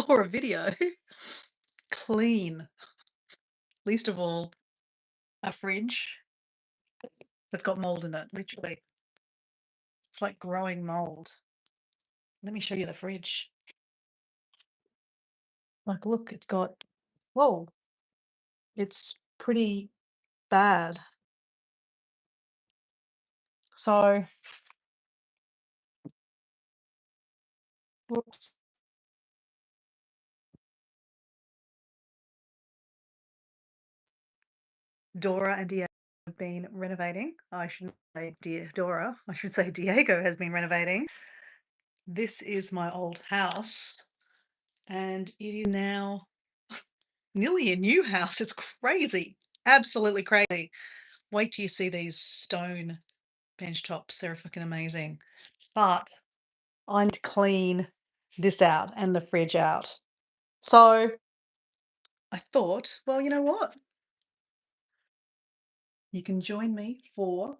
for a video. Clean. Least of all, a fridge that's got mold in it, literally. It's like growing mold. Let me show you the fridge. Like, look, it's got, whoa, it's pretty bad. So, whoops, Dora and Diego have been renovating. I shouldn't say dear Dora, I should say Diego has been renovating. This is my old house, and it is now nearly a new house. It's crazy. Absolutely crazy. Wait till you see these stone bench tops. They're fucking amazing. But I need to clean this out and the fridge out. So I thought, well, you know what? You can join me for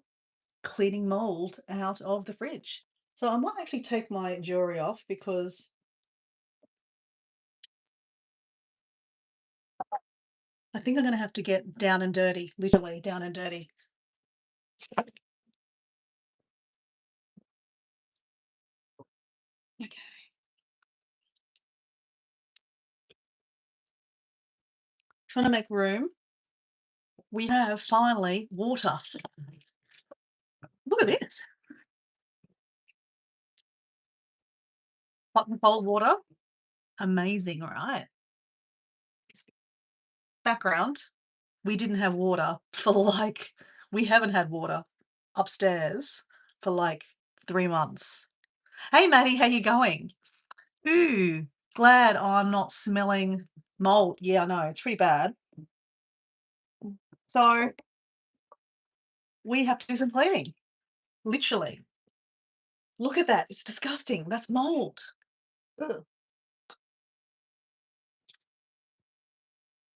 cleaning mold out of the fridge. So I might actually take my jewelry off because I think I'm going to have to get down and dirty, literally down and dirty. Okay. Trying to make room. We have finally water. Look at this. Hot and cold water. Amazing, right? Background. We didn't have water for like, we haven't had water upstairs for like 3 months. Hey, Maddie, how you going? Ooh, glad I'm not smelling mold. Yeah, I know, it's pretty bad. So we have to do some cleaning, literally. Look at that. It's disgusting. That's mold. Ugh.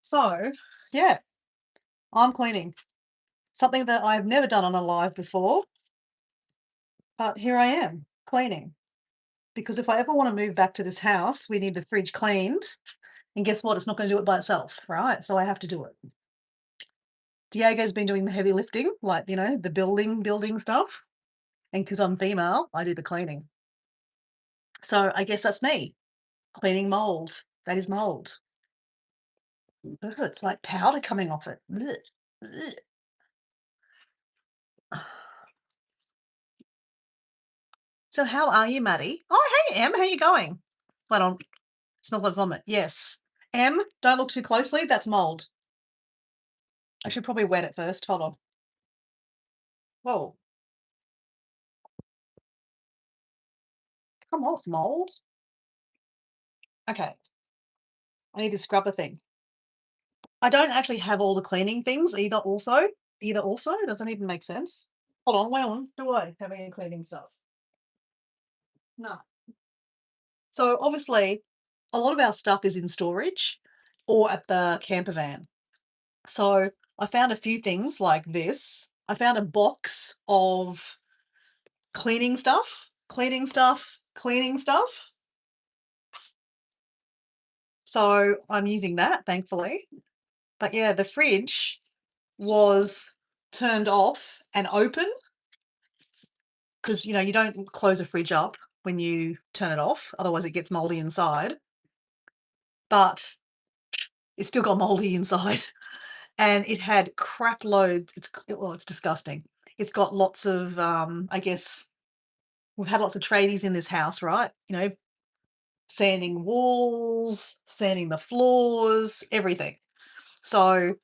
So, yeah, I'm cleaning. Something that I've never done on a live before, but here I am cleaning. Because if I ever want to move back to this house, we need the fridge cleaned. And guess what? It's not going to do it by itself, right? So I have to do it. Diego's been doing the heavy lifting, like, the building stuff. And because I'm female, I do the cleaning. So I guess that's me cleaning mold. That is mold. Ugh, it's like powder coming off it. Ugh, ugh. So how are you, Maddie? Oh, hey, Em, how you going? Wait on. Smells like vomit. Yes. Em, don't look too closely. That's mold. I should probably wet it first. Hold on. Whoa. Come off, mold. Okay. I need this scrubber thing. I don't actually have all the cleaning things either also. Either also doesn't even make sense. Hold on, wait on. Do I have any cleaning stuff? No. So obviously, a lot of our stuff is in storage or at the camper van. So I found a few things like this. I found a box of cleaning stuff, cleaning stuff, cleaning stuff. So I'm using that, thankfully. But yeah, the fridge was turned off and open because, you don't close a fridge up when you turn it off, otherwise it gets moldy inside. But it's still got moldy inside. And it had crap loads. It's disgusting. It's got lots of, I guess, we've had lots of tradies in this house, right? Sanding walls, sanding the floors, everything. So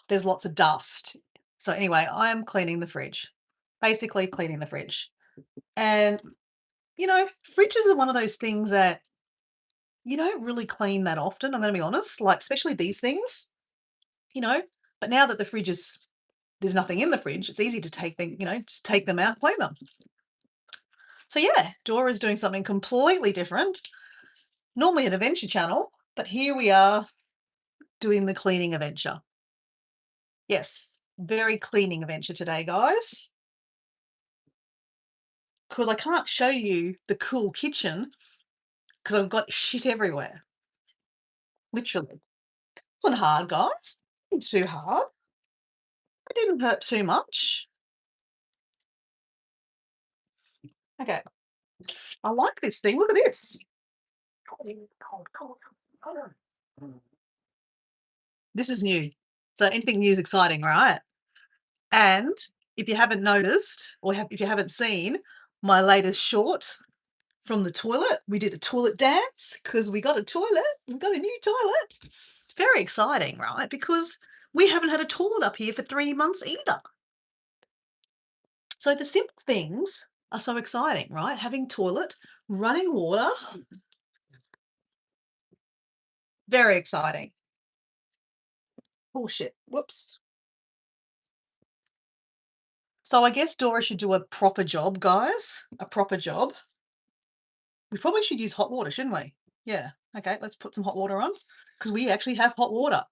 there's lots of dust. So anyway, I am cleaning the fridge, basically cleaning the fridge. And, fridges are one of those things that you don't really clean that often. I'm going to be honest, like, especially these things, you know, but now that there's nothing in the fridge, it's easy to just take them out, clean them. So yeah, Dora's doing something completely different. Normally an adventure channel, but here we are doing the cleaning adventure. Yes, very cleaning adventure today, guys. Because I can't show you the cool kitchen because I've got shit everywhere. literally. It wasn't hard, guys. It wasn't too hard. It didn't hurt too much. Okay. I like this thing. Look at this. This is new. So anything new is exciting, right? And if you haven't noticed or if you haven't seen my latest short from the toilet, we did a toilet dance because we got a toilet. We got a new toilet. Very exciting, right? Because we haven't had a toilet up here for 3 months either. So the simple things are so exciting, right? Having toilet, running water, very exciting. Oh shit. Whoops. So I guess Dora should do a proper job, guys. A proper job. We probably should use hot water, shouldn't we? Yeah. Okay, let's put some hot water on because we actually have hot water.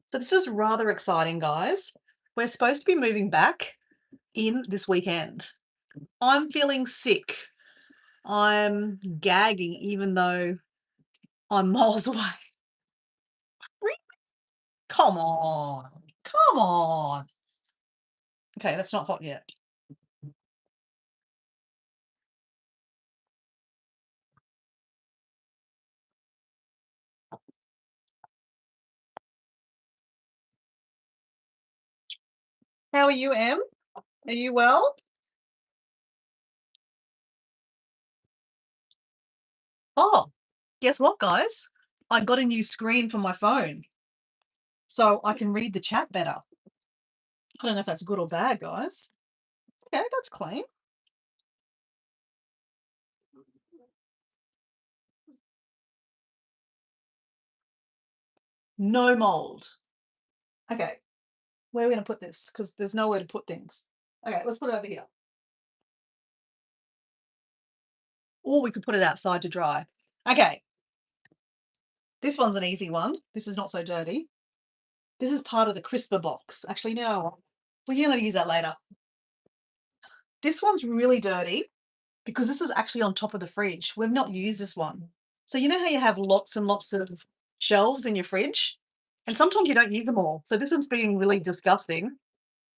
So this is rather exciting, guys. We're supposed to be moving back in this weekend. I'm feeling sick. I'm gagging even though I'm miles away. Really? Come on. Come on. Okay, that's not hot yet. How are you, Em? Are you well? Oh, guess what, guys? I got a new screen for my phone so I can read the chat better. I don't know if that's good or bad, guys. Okay, that's clean. No mold. Okay, where are we going to put this? Because there's nowhere to put things. Okay, let's put it over here. Or we could put it outside to dry. Okay, this one's an easy one. This is not so dirty. This is part of the crisper box. Actually, no, we're going to use that later. This one's really dirty because this is actually on top of the fridge. We've not used this one. So you know how you have lots and lots of shelves in your fridge? And sometimes you don't use them all. So this one's being really disgusting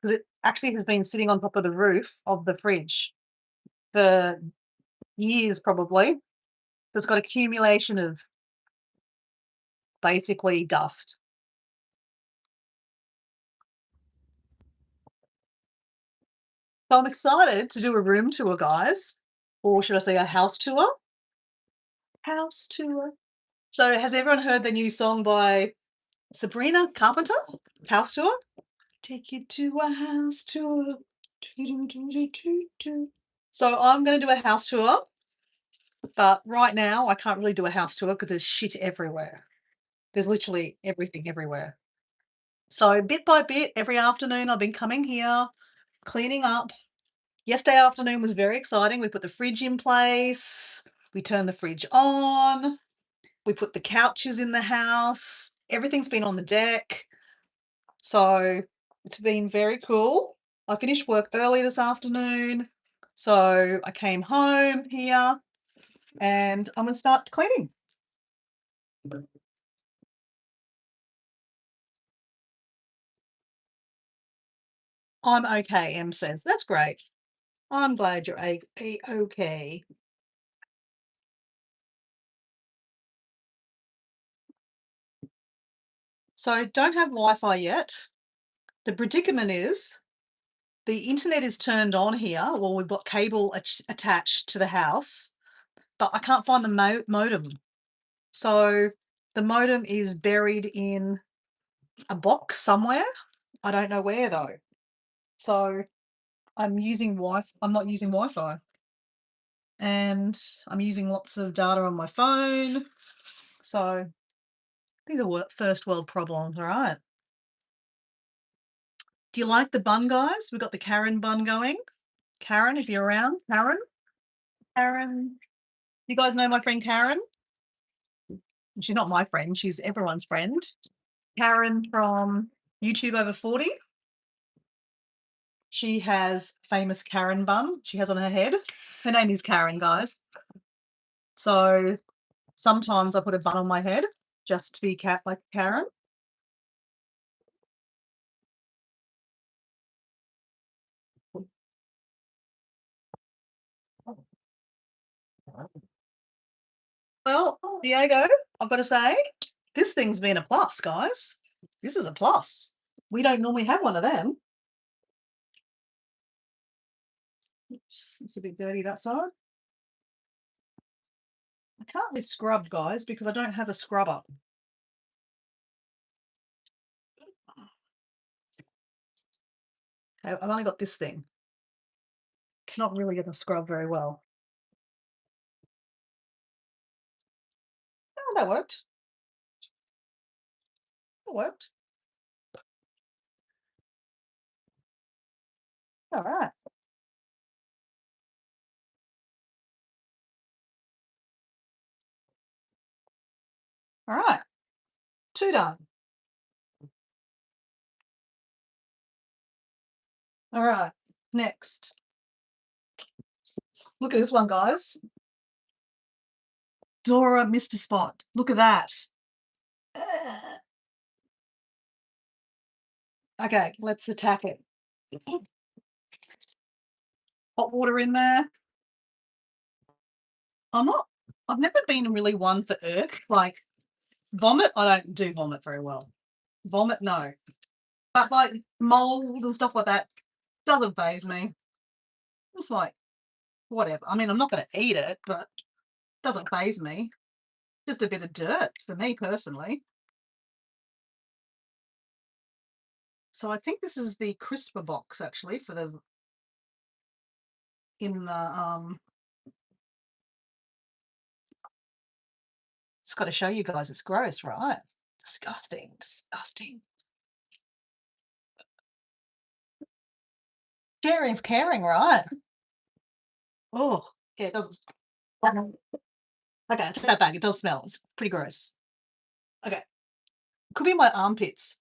because it actually has been sitting on top of the roof of the fridge for years probably. So it's got accumulation of basically dust. So I'm excited to do a room tour, guys. Or should I say a house tour? House tour. So has everyone heard the new song by Sabrina Carpenter? House tour? Take you to a house tour. So I'm going to do a house tour, but right now I can't really do a house tour because there's shit everywhere. There's literally everything everywhere. So bit by bit, every afternoon I've been coming here, cleaning up. Yesterday afternoon was very exciting. We put the fridge in place. We turned the fridge on. We put the couches in the house. Everything's been on the deck. So it's been very cool. I finished work early this afternoon. So I came home here and I'm going to start cleaning. I'm okay, Em says. That's great. I'm glad you're okay. So don't have Wi-Fi yet. The predicament is the internet is turned on here. Well, we've got cable attached to the house, but I can't find the modem. So the modem is buried in a box somewhere. I don't know where though. So I'm not using Wi-Fi. And I'm using lots of data on my phone. So these are first world problems, all right? Do you like the bun, guys? We've got the Karen bun going. Karen, if you're around. Karen? Karen. You guys know my friend Karen? She's not my friend. She's everyone's friend. Karen from YouTube Over 40. She has famous Karen bun she has on her head. Her name is Karen, guys. So sometimes I put a bun on my head just to be like Karen. Well, Diego, I've got to say, this thing's been a plus, guys. This is a plus. We don't normally have one of them. Oops, it's a bit dirty that side. I can't be scrubbed, guys, because I don't have a scrubber. Okay, I've only got this thing. It's not really going to scrub very well. Oh, that worked. That worked. All right. All right. 2 done. All right. Next. Look at this one, guys. Dora Mr. Spot. Look at that. Okay, let's attack it. Hot water in there. I've never been really one for irk. Like vomit, I don't do vomit very well. Vomit, no. But like mold and stuff like that doesn't faze me. It's like, whatever. I mean, I'm not going to eat it, but it doesn't faze me. Just a bit of dirt for me personally. So I think this is the crisper box actually for the just got to show you guys it's gross, right? Disgusting, disgusting. Sharing's caring, right? Oh, yeah, it doesn't. Okay, I take that back. It does smell. It's pretty gross. Okay. Could be my armpits.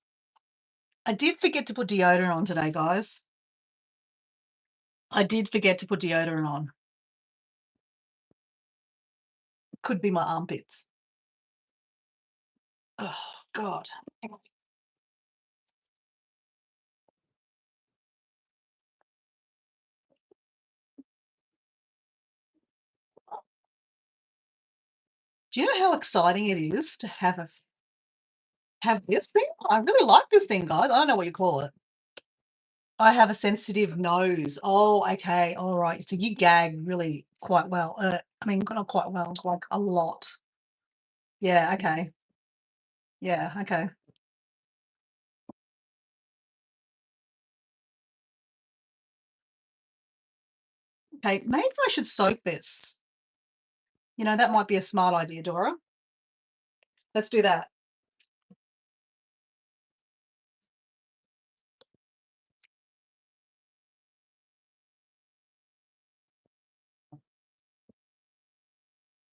I did forget to put deodorant on today, guys. I did forget to put deodorant on. Could be my armpits. Oh, God. Do you know how exciting it is to have this thing? I really like this thing, guys. I don't know what you call it. I have a sensitive nose. Oh, okay. All right. So you gag really quite well. I mean, not quite well, like a lot. Yeah. Okay. Yeah. Okay. Okay. Maybe I should soak this. That might be a smart idea, Dora. Let's do that.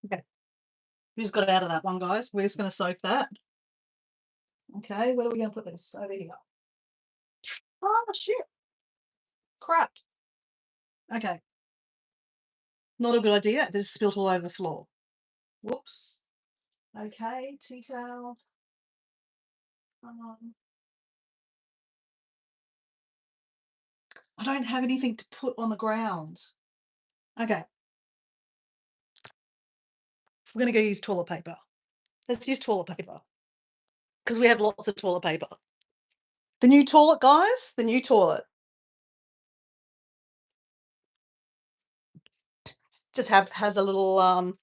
Okay. We just got out of that one, guys. We're just going to soak that. Okay. Where are we going to put this? Over here. Oh, shit. Crap. Okay. Not a good idea. This spilt all over the floor. Whoops. Okay. Tea towel. Um, I don't have anything to put on the ground. Okay. We're going to go use toilet paper. Let's use toilet paper because we have lots of toilet paper. The new toilet, guys. The new toilet. Just has a little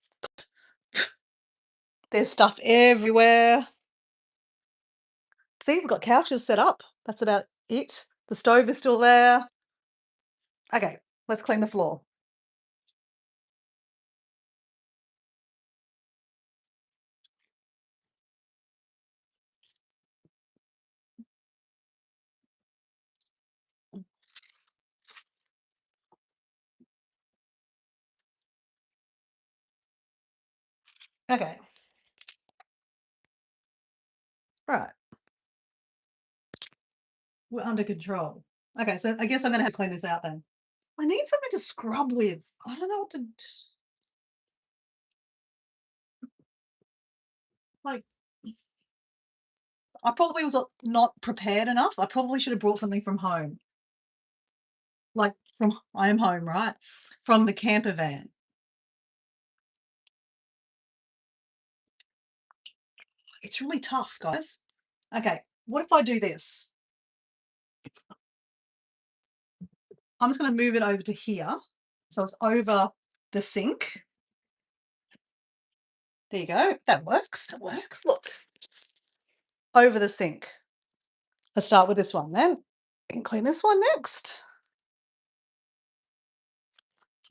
there's stuff everywhere. See, we've got couches set up. That's about it. The stove is still there. Okay, let's clean the floor. Okay. Right. We're under control. Okay, so I guess I'm gonna have to clean this out then. I need something to scrub with. I don't know what to like. I probably was not prepared enough. I probably should have brought something from home. Like from I am home, right? From the camper van. It's really tough, guys. Okay, what if I do this? I'm just gonna move it over to here. So it's over the sink. There you go. That works. That works. Look. Over the sink. Let's start with this one then. And clean this one next.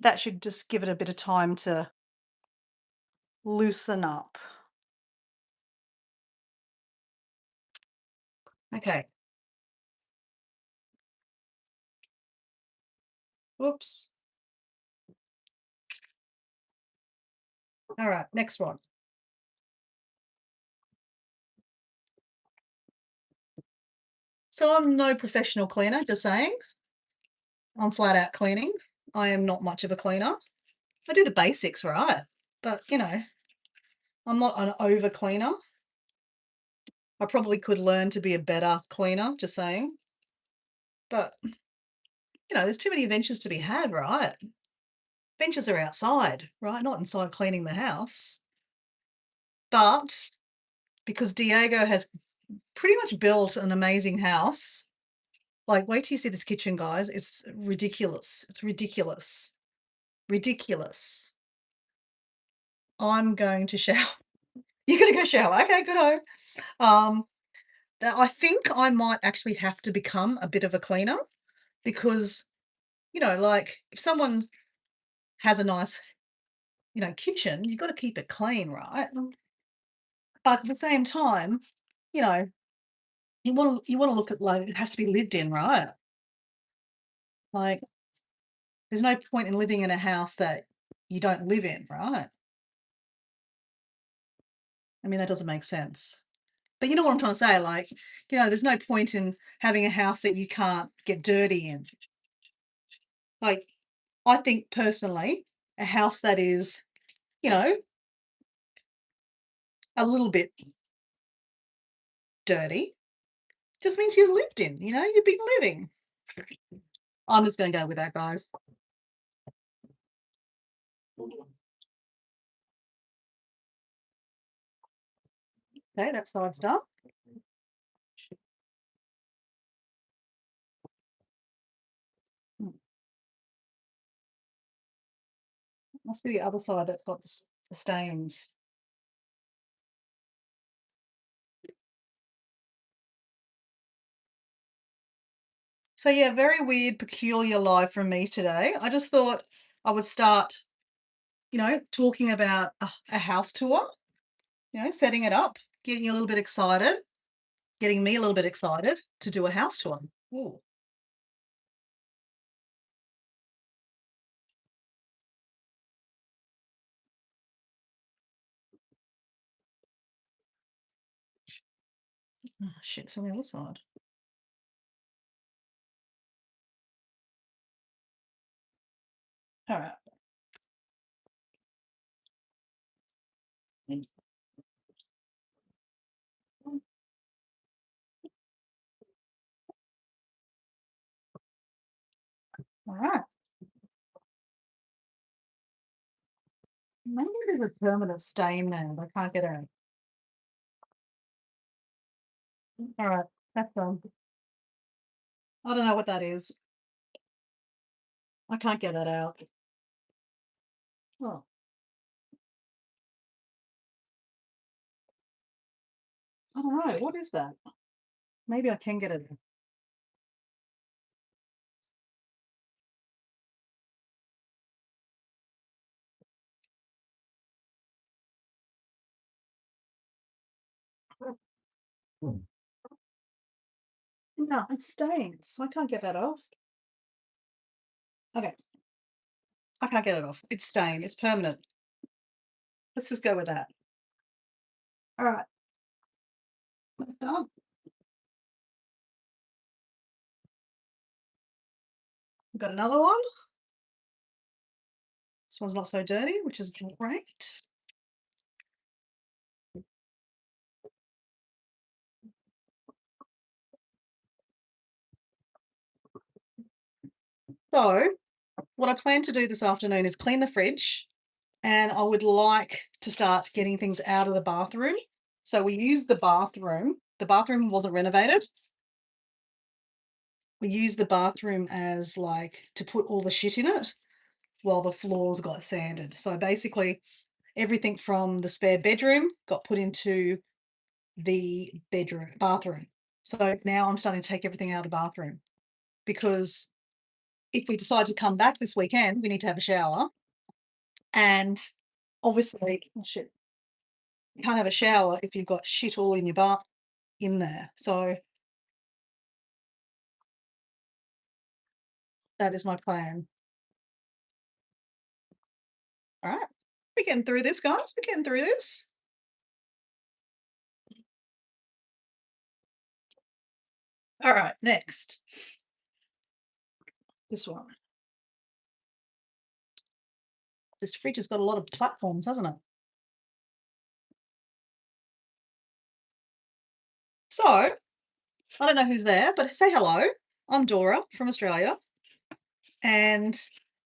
That should just give it a bit of time to loosen up. Okay. Oops. All right, next one. So I'm no professional cleaner, just saying. I'm flat out cleaning. I am not much of a cleaner. I do the basics, right? But, I'm not an over cleaner. I probably could learn to be a better cleaner, just saying. But, there's too many adventures to be had, right? Adventures are outside, right? Not inside cleaning the house. But because Diego has pretty much built an amazing house, like, wait till you see this kitchen, guys. It's ridiculous. It's ridiculous. Ridiculous. I'm going to shower. You're gonna go shower. Okay, good. Um, I think I might actually have to become a bit of a cleaner because, like if someone has a nice, kitchen, you've got to keep it clean, right? But at the same time, you know, you want to look at like it has to be lived in, right? Like there's no point in living in a house that you don't live in, right? I mean, that doesn't make sense. But you know what I'm trying to say? Like, there's no point in having a house that you can't get dirty in. Like, I think personally, a house that is, you know, a little bit dirty just means you lived in, you've been living. I'm just going to go with that, guys. Okay, that side's done. Hmm, must be the other side that's got the stains. So yeah, very weird, peculiar live from me today. I just thought I would start, talking about a house tour, setting it up, getting you a little bit excited, getting me a little bit excited to do a house tour. Ooh. Oh, shit, it's on the other side. All right. All right. Maybe there's a permanent stain there. I can't get out. All right, that's done. I don't know what that is. I can't get that out. Oh, I don't know. What is that? Maybe I can get it. No, it stains. I can't get that off. Okay, I can't get it off. It's stained. It's permanent. Let's just go with that. All right, that's done. We've got another one. This one's not so dirty, which is great. So, what I plan to do this afternoon is clean the fridge, and I would like to start getting things out of the bathroom. So we use the bathroom. The bathroom wasn't renovated. We used the bathroom as like to put all the shit in it while the floors got sanded. So basically everything from the spare bedroom got put into the bathroom. So now I'm starting to take everything out of the bathroom because if we decide to come back this weekend, we need to have a shower. And obviously, oh shit, you can't have a shower if you've got shit all in your bath in there. So that is my plan. All right. We're getting through this, guys. We're getting through this. All right, next. This one. This fridge has got a lot of platforms, hasn't it? So, I don't know who's there, but say hello. I'm Dora from Australia, and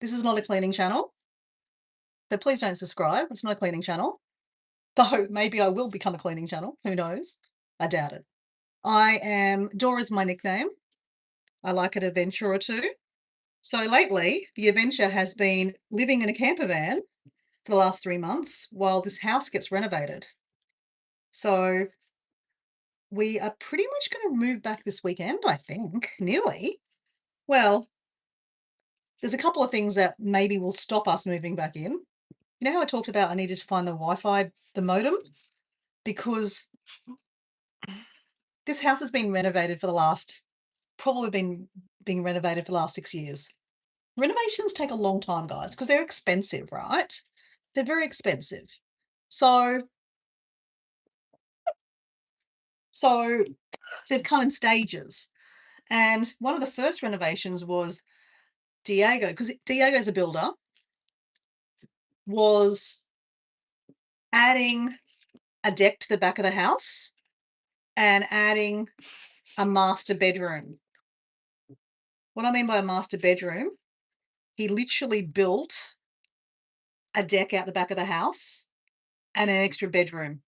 this is not a cleaning channel, but please don't subscribe. It's not a cleaning channel, though maybe I will become a cleaning channel. Who knows? I doubt it. Dora's my nickname. I like an adventure or two. So lately, the adventure has been living in a camper van for the last 3 months while this house gets renovated. So we are pretty much going to move back this weekend, I think, nearly. Well, there's a couple of things that maybe will stop us moving back in. You know how I talked about I needed to find the Wi-Fi, the modem? Because this house has been renovated for the last, probably been being renovated for the last 6 years. Renovations take a long time, guys, because they're expensive, right? They're very expensive. So they've come in stages. And one of the first renovations was Diego, because Diego's a builder, was adding a deck to the back of the house and adding a master bedroom. What I mean by a master bedroom, he literally built a deck out the back of the house and an extra bedroom.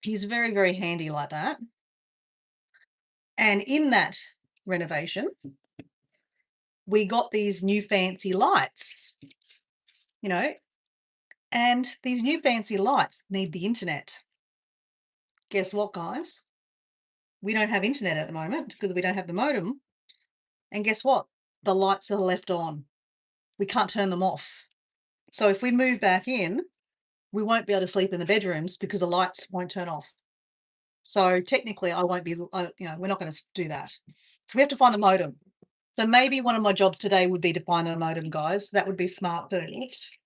He's very, very handy like that. And in that renovation, we got these new fancy lights, you know, and these new fancy lights need the internet. Guess what, guys? We don't have internet at the moment because we don't have the modem. And guess what? The lights are left on. We can't turn them off. So if we move back in, we won't be able to sleep in the bedrooms because the lights won't turn off. So technically, I won't be, we're not going to do that. So we have to find the modem. So maybe one of my jobs today would be to find a modem, guys. That would be smart too. Oops.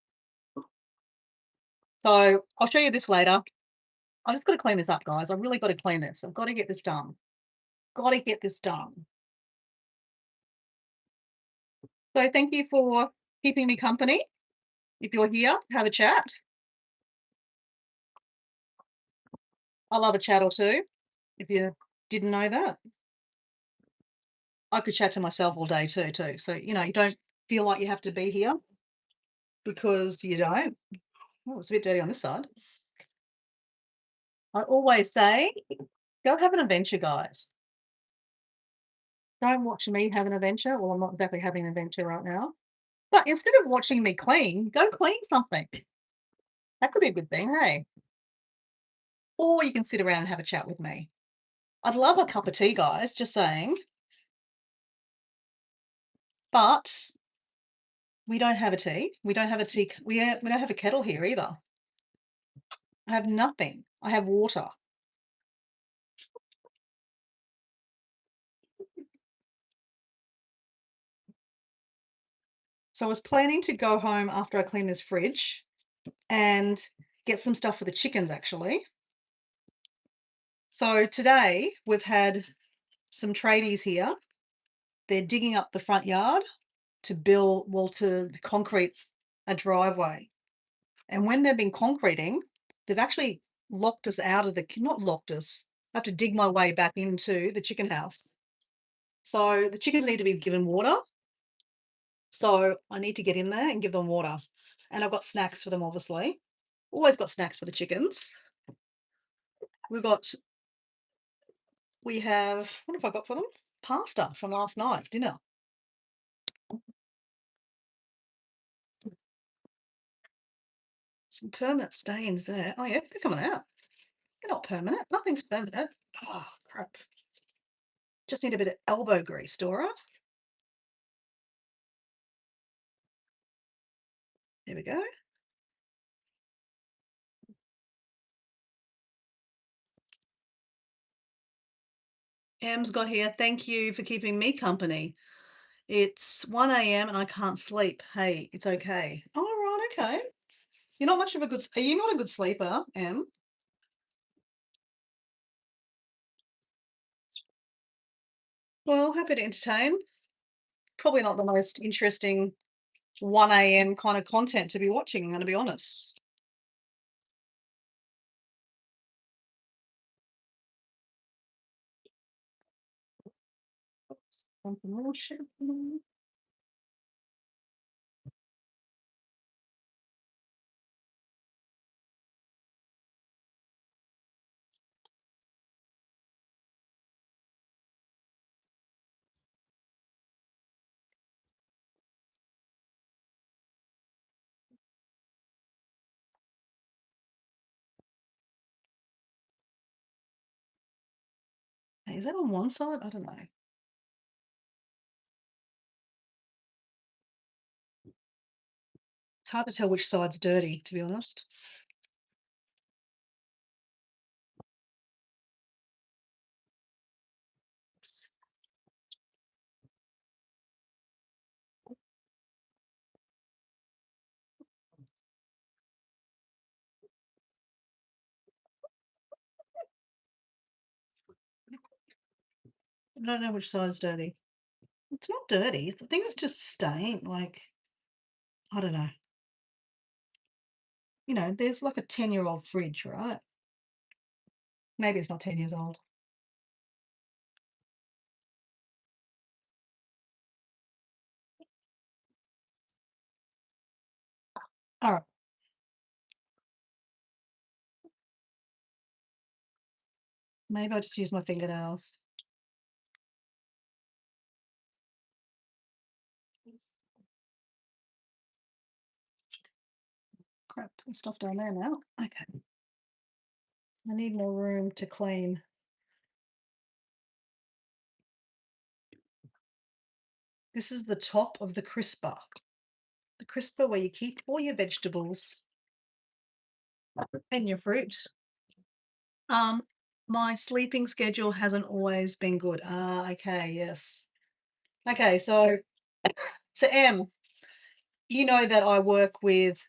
So I'll show you this later. I just got to clean this up, guys. I've really got to clean this. I've got to get this done. Got to get this done. So thank you for keeping me company. If you're here, have a chat. I love a chat or two. If you didn't know that, I could chat to myself all day too. So, you don't feel like you have to be here because you don't. Oh, it's a bit dirty on this side. I always say, go have an adventure, guys. Don't watch me have an adventure. Well, I'm not exactly having an adventure right now. But instead of watching me clean, go clean something. That could be a good thing, hey? Or you can sit around and have a chat with me. I'd love a cup of tea, guys, just saying. But we don't have a tea. We don't have a tea. We don't have a kettle here either. I have nothing. I have water. So I was planning to go home after I clean this fridge and get some stuff for the chickens, actually. So today we've had some tradies here. They're digging up the front yard to concrete a driveway. And when they've been concreting, they've actually locked us out of not locked us. I have to dig my way back into the chicken house. So the chickens need to be given water. So I need to get in there and give them water. And I've got snacks for them, obviously. Always got snacks for the chickens. We've got we have what have I got for them? Pasta from last night, dinner. Some permanent stains there. Oh yeah, they're coming out. They're not permanent. Nothing's permanent. Oh crap. Just need a bit of elbow grease, Dora. There we go. Em's got here. Thank you for keeping me company. It's 1 a.m. and I can't sleep. Hey, it's okay. Oh, right, okay. You're not much of a good are you not a good sleeper, Em? Well, happy to entertain. Probably not the most interesting 1 a.m. kind of content to be watching, I'm gonna be honest. Something more shampoo. Hey, is that on one side? I don't know. It's hard to tell which side's dirty, to be honest. I don't know which side's dirty. It's not dirty. I think it's just stained, like, I don't know. There's like a 10-year-old fridge, right? Maybe it's not 10 years old. All right. Maybe I'll just use my fingernails. Crap, there's stuff down there now. Okay. I need more room to clean. This is the top of the crisper. The crisper where you keep all your vegetables and your fruit. Um, my sleeping schedule hasn't always been good. Ah, okay, yes. Okay, so Em, you know that I work with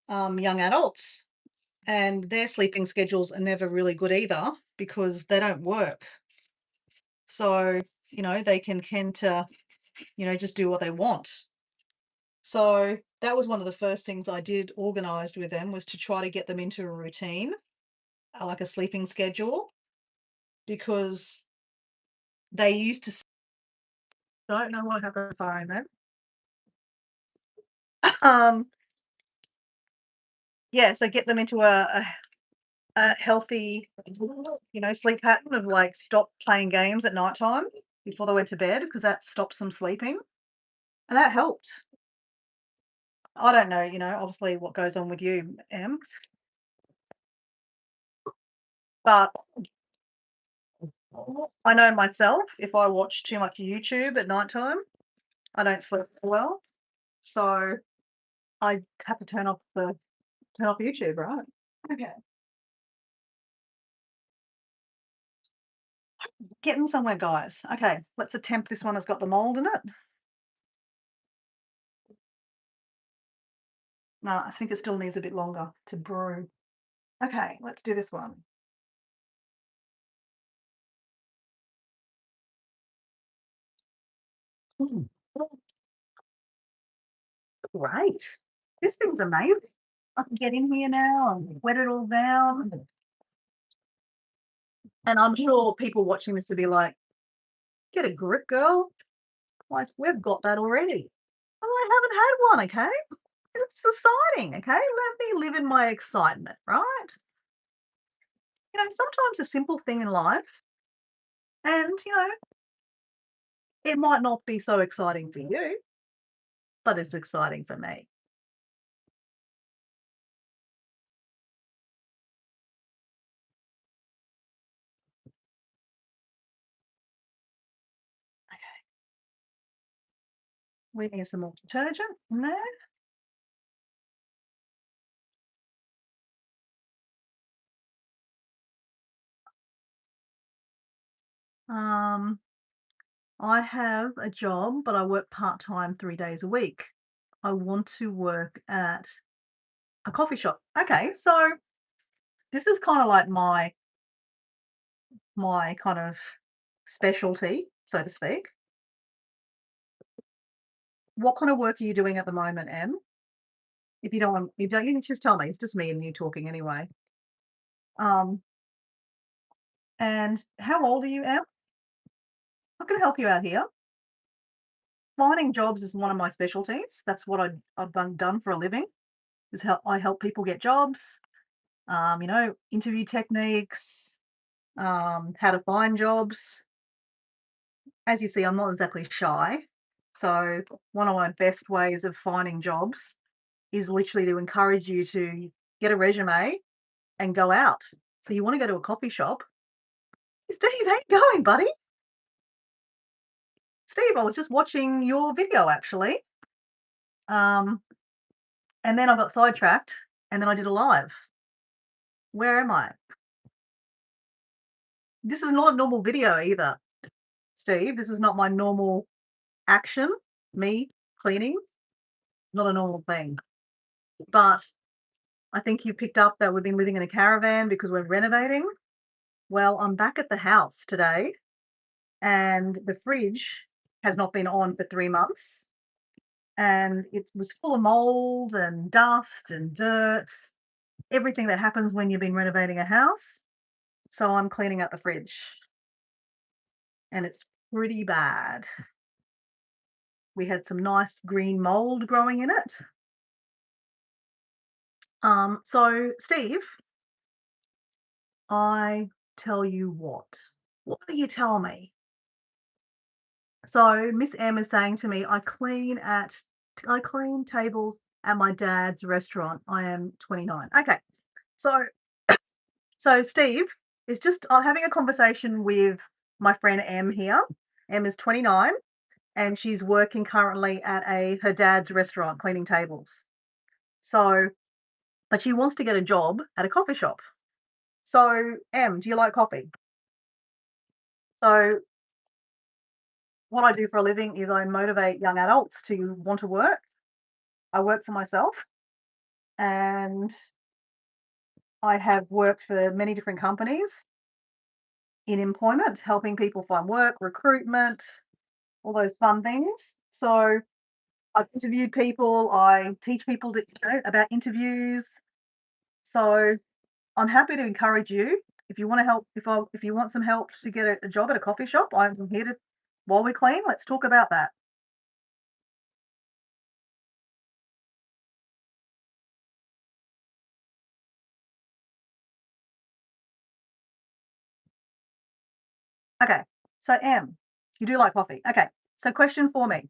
young adults and their sleeping schedules are never really good either because they don't work. So, they can tend to, just do what they want. So that was one of the first things I did organized with them was to try to get them into a routine, like a sleeping schedule, because they used to don't know what happened to the phone then. Um, yeah, so get them into a healthy, sleep pattern of like stop playing games at nighttime before they went to bed because that stops them sleeping. And that helped. I don't know, obviously what goes on with you, Em, but I know myself, if I watch too much YouTube at nighttime, I don't sleep well. So I have to turn off YouTube, right? Okay. Getting somewhere, guys. Okay, let's attempt this one that's got the mold in it. No, I think it still needs a bit longer to brew. Okay, let's do this one. Great. This thing's amazing. I can get in here now and wet it all down. And I'm sure people watching this will be like, get a grip, girl. Like, we've got that already. Well, I haven't had one, okay? It's exciting, okay? Let me live in my excitement, right? Sometimes a simple thing in life, and, it might not be so exciting for you, but it's exciting for me. We need some more detergent in there. Um, I have a job, but I work part-time 3 days a week. I want to work at a coffee shop. Okay, so this is kinda like my kind of specialty, so to speak. What kind of work are you doing at the moment, Em? If you can just tell me. It's just me and you talking anyway. Um, and how old are you, Em? I can help you out here. Finding jobs is one of my specialties. That's what I've done for a living. Is how I help people get jobs. Interview techniques, how to find jobs. As you see, I'm not exactly shy. So one of my best ways of finding jobs is literally to encourage you to get a resume and go out. So you want to go to a coffee shop. Steve, how you going, buddy? Steve, I was just watching your video actually. Um, and then I got sidetracked and then I did a live. Where am I? This is not a normal video either, Steve. This is not my normal action, me cleaning, not a normal thing. But I think you picked up that we've been living in a caravan because we're renovating. Well, I'm back at the house today and the fridge has not been on for 3 months and it was full of mold and dust and dirt, everything that happens when you've been renovating a house. So I'm cleaning out the fridge and it's pretty bad. We had some nice green mold growing in it. So Steve, I tell you what. What do you tell me? So Miss M is saying to me, I clean tables at my dad's restaurant. I am 29. Okay. So Steve is just I'm having a conversation with my friend M here. M is 29 and she's working currently at her dad's restaurant cleaning tables. So but she wants to get a job at a coffee shop. So M, do you like coffee? So what I do for a living is I motivate young adults to want to work. I work for myself and I have worked for many different companies in employment, helping people find work, recruitment, all those fun things. So I've interviewed people, I teach people about interviews. So I'm happy to encourage you if you want to help. If you want some help to get a job at a coffee shop, I'm here to. While we clean, let's talk about that. Okay. So M, you do like coffee. Okay. So question for me.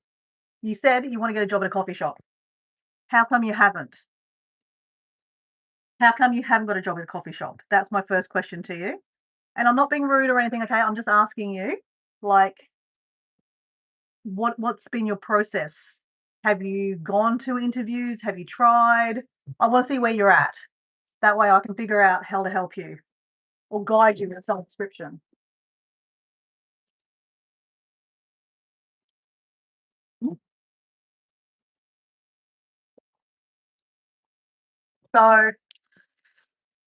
You said you want to get a job at a coffee shop. How come you haven't? How come you haven't got a job at a coffee shop? That's my first question to you. And I'm not being rude or anything, okay? I'm just asking you, like, what's been your process? Have you gone to interviews? Have you tried? I want to see where you're at. That way I can figure out how to help you or guide you with some description. So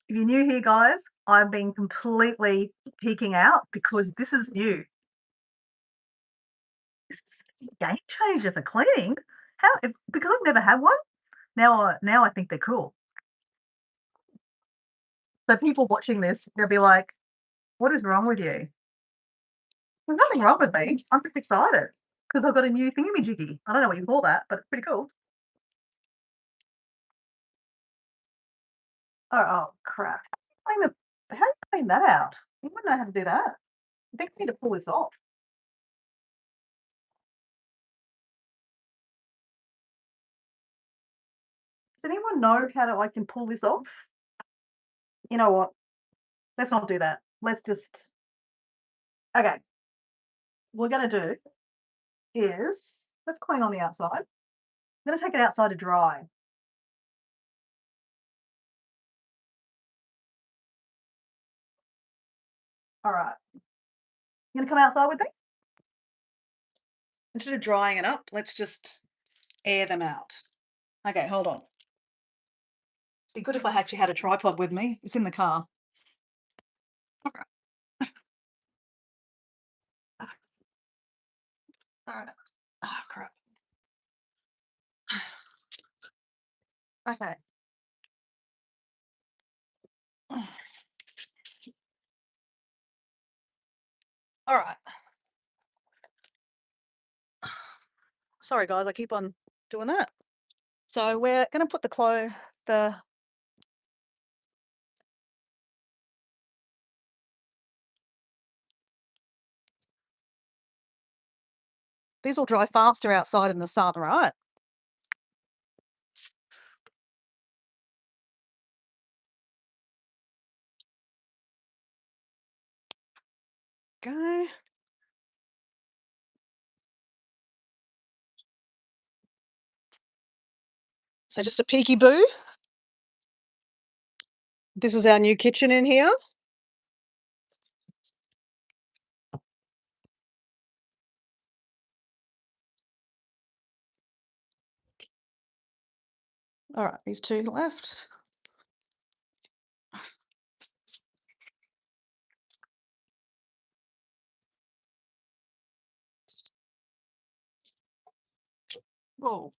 if you're new here, guys, I've been completely peeking out because this is new. This is a game changer for cleaning. because I've never had one, now I think they're cool. So people watching this, they'll be like, "What is wrong with you?" There's nothing wrong with me. I'm just excited because I've got a new thingamajiggy. I don't know what you call that, but it's pretty cool. Oh, crap. How do you clean that out? You wouldn't know how to do that. I think I need to pull this off. Does anyone know how to I can pull this off? You know what? Let's not do that. Let's just okay. What we're gonna do is let's clean on the outside. I'm gonna take it outside to dry. All right. You gonna come outside with me? Instead of drying it up, let's just air them out. Okay, hold on. Be good if I actually had a tripod with me. It's in the car. Okay. All right. Oh, crap. Okay. All right. Sorry, guys. I keep on doing that. So we're going to put the these will dry faster outside in the sun, right? Go. So just a peeky boo. This is our new kitchen in here. All right, these two left. Whoa.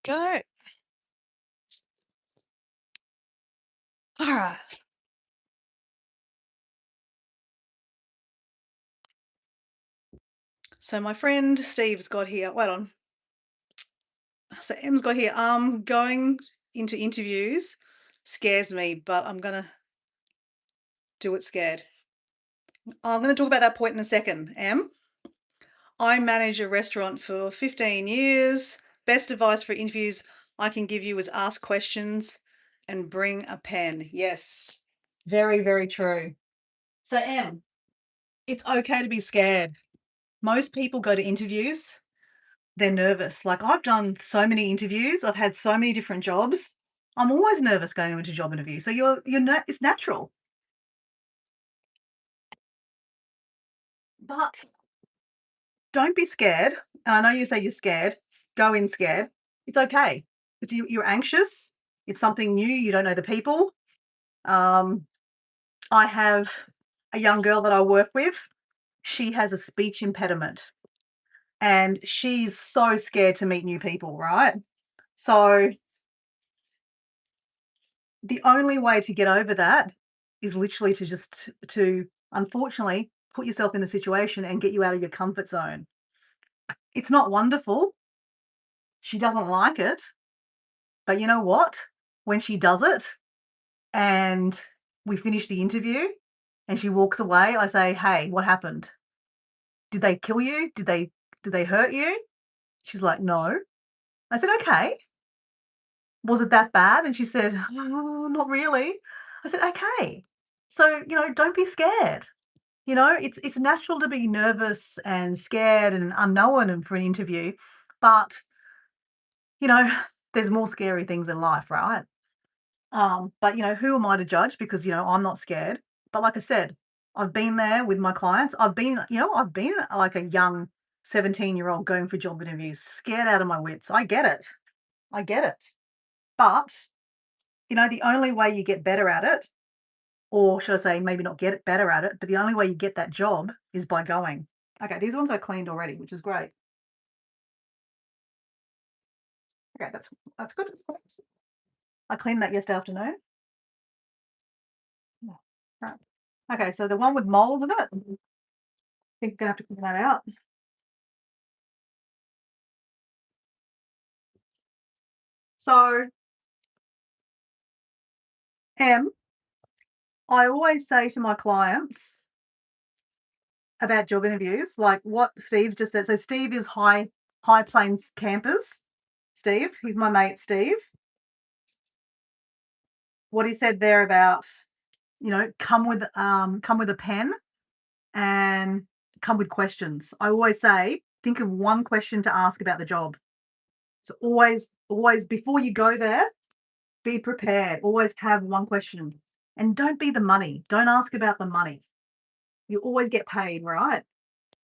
Go. All right. So my friend Steve's got here. Wait on. So Em's got here. Going into interviews scares me, but I'm gonna do it scared. I'm gonna talk about that point in a second, Em. I manage a restaurant for 15 years. Best advice for interviews I can give you is ask questions and bring a pen. Yes. Very, very true. So, Em, it's okay to be scared. Most people go to interviews, they're nervous. Like I've done so many interviews, I've had so many different jobs. I'm always nervous going into job interview. So it's natural. But don't be scared. And I know you say you're scared. Go in scared. It's okay. You're anxious. It's something new. You don't know the people. Um, I have a young girl that I work with. She has a speech impediment and she's so scared to meet new people, right? So the only way to get over that is literally to unfortunately put yourself in the situation and get you out of your comfort zone. It's not wonderful. She doesn't like it, but you know what? When she does it and we finish the interview and she walks away, I say, "Hey, what happened? Did they kill you? Did they hurt you?" She's like, "No." I said, "Okay. Was it that bad?" And she said, "Oh, not really." I said, "Okay." So, don't be scared. It's natural to be nervous and scared and unknown and for an interview, but, you know, there's more scary things in life, right? But who am I to judge? Because I'm not scared. But like I said, I've been there with my clients. I've been like a young 17-year-old going for job interviews, scared out of my wits. I get it. I get it. But the only way you get better at it or should I say maybe not get better at it, but the only way you get that job is by going. Okay, these ones I cleaned already, which is great. Okay, that's good. That's great. I cleaned that yesterday afternoon. Yeah. Right. Okay, so the one with mold in it, I think I'm gonna have to clean that out. So, M, I always say to my clients about job interviews, like what Steve just said. So Steve is High Plains campus. Steve, he's my mate, Steve. What he said there about, come with a pen and come with questions. I always say, think of one question to ask about the job. So always before you go there, be prepared. Always have one question. And don't be the money. Don't ask about the money. You always get paid, right?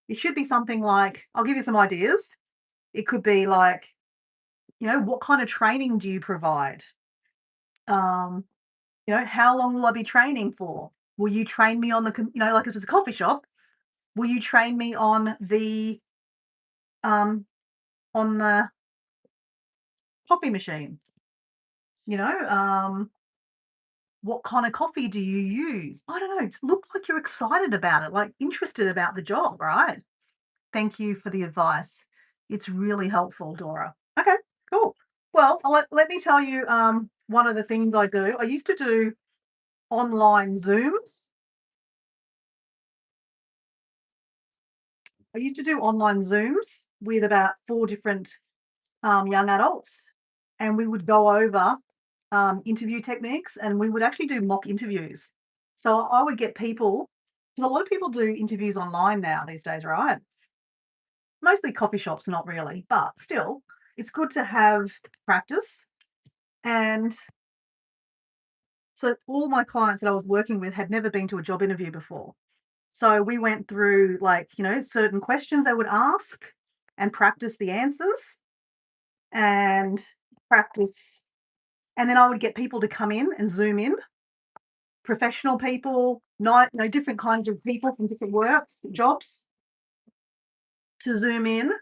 It should be something like, I'll give you some ideas. It could be like, what kind of training do you provide? Um, how long will I be training for? Will you train me on like if it's a coffee shop, will you train me um, on the coffee machine? You know, what kind of coffee do you use? I don't know. Look like you're excited about it, like interested about the job, right? Thank you for the advice. It's really helpful, Dora. Okay, cool. Well, let me tell you one of the things I do. I used to do online Zooms. I used to do online Zooms with about four different young adults, and we would go over interview techniques, and we would actually do mock interviews. So I would get people, because a lot of people do interviews online now these days, right? Mostly coffee shops, not really, but still, it's good to have practice. And so all my clients that I was working with had never been to a job interview before. So we went through like, certain questions they would ask and practice the answers and practice. And then I would get people to come in and Zoom in, professional people, not, different kinds of people from different works, jobs, to Zoom in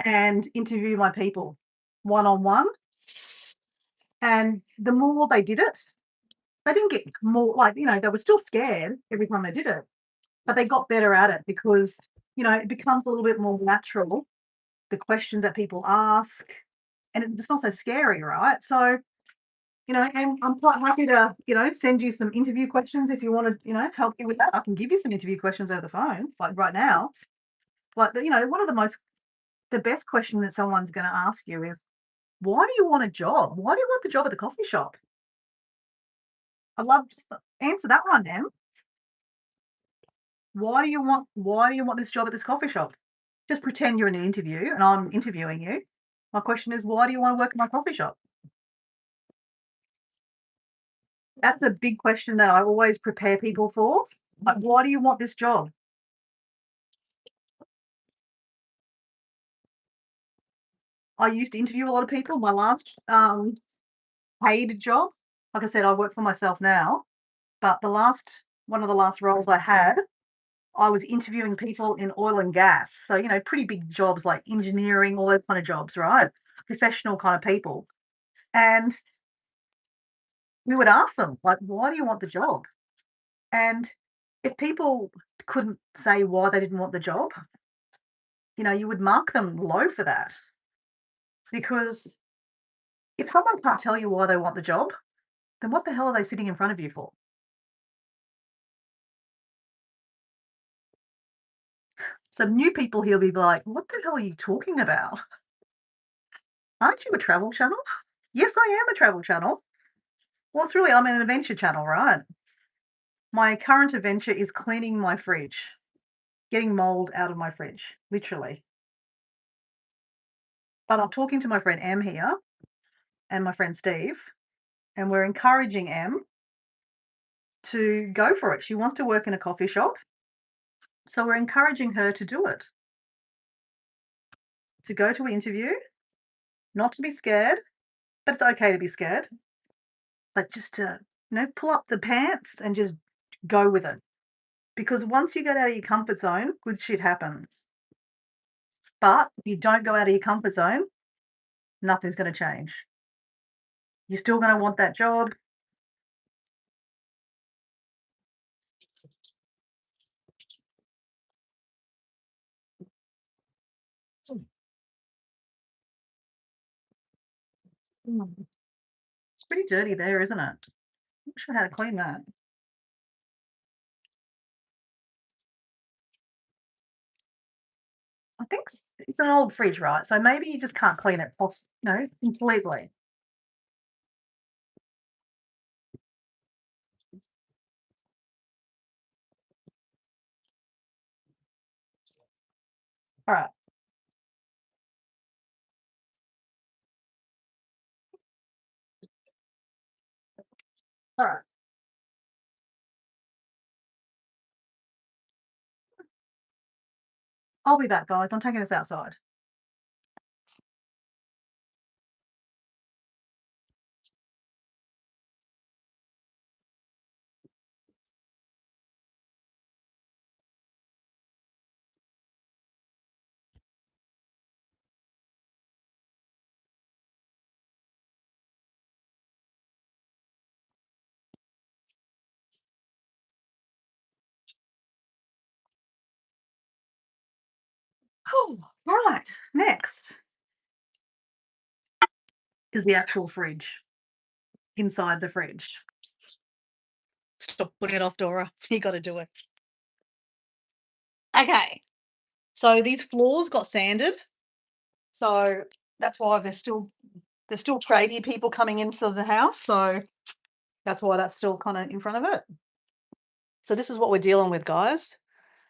and interview my people one on one. And the more they did it, they didn't get more like, they were still scared every time they did it, but they got better at it because, it becomes a little bit more natural, the questions that people ask, and it's not so scary, right? So, and I'm quite happy to, send you some interview questions if you want to, help you with that. I can give you some interview questions over the phone, like right now. Like, one of the best question that someone's going to ask you is, why do you want a job? Why do you want the job at the coffee shop? I'd love to answer that one, Dan. Why do you want this job at this coffee shop? Just pretend you're in an interview and I'm interviewing you. My question is, why do you want to work in my coffee shop? That's a big question that I always prepare people for. Like, why do you want this job? I used to interview a lot of people. My last paid job, like I said, I work for myself now, but one of the last roles I had, I was interviewing people in oil and gas. So, pretty big jobs like engineering, all those kind of jobs, right? Professional kind of people. And we would ask them, like, why do you want the job? And if people couldn't say why they didn't want the job, you would mark them low for that. Because if someone can't tell you why they want the job, then what the hell are they sitting in front of you for? So new people here will be like, what the hell are you talking about? Aren't you a travel channel? Yes, I am a travel channel. Well, I'm an adventure channel, right? My current adventure is cleaning my fridge, getting mold out of my fridge, literally. But I'm talking to my friend Em here and my friend Steve, and we're encouraging Em to go for it. She wants to work in a coffee shop. So we're encouraging her to do it, to go to an interview, not to be scared, but it's okay to be scared, but just to, pull up the pants and just go with it. Because once you get out of your comfort zone, good shit happens. But if you don't go out of your comfort zone, nothing's going to change. You're still going to want that job. Mm. It's pretty dirty there, isn't it? Not sure how to clean that. I think it's an old fridge, right? So maybe you just can't clean it, completely. All right, all right. I'll be back, guys. I'm taking this outside. Oh, right. Next is the actual fridge inside the fridge. Stop putting it off, Dora. You got to do it. Okay. So these floors got sanded. So that's why there's still tradie people coming into the house. So that's why that's still kind of in front of it. So this is what we're dealing with, guys.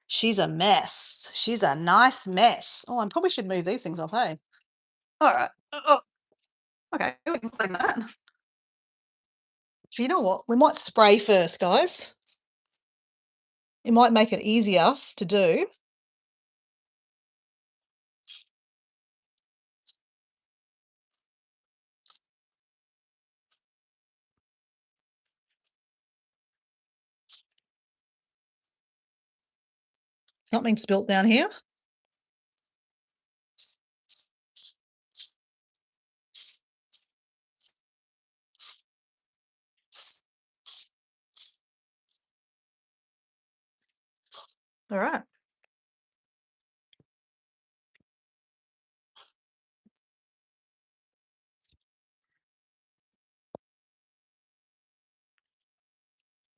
She's a mess. She's a nice mess. Oh, I probably should move these things off, hey? All right. Oh, okay, we can clean that. So you know what? We might spray first, guys. It might make it easier to do. Something spilt down here. All right.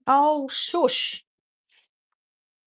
Oh, shush.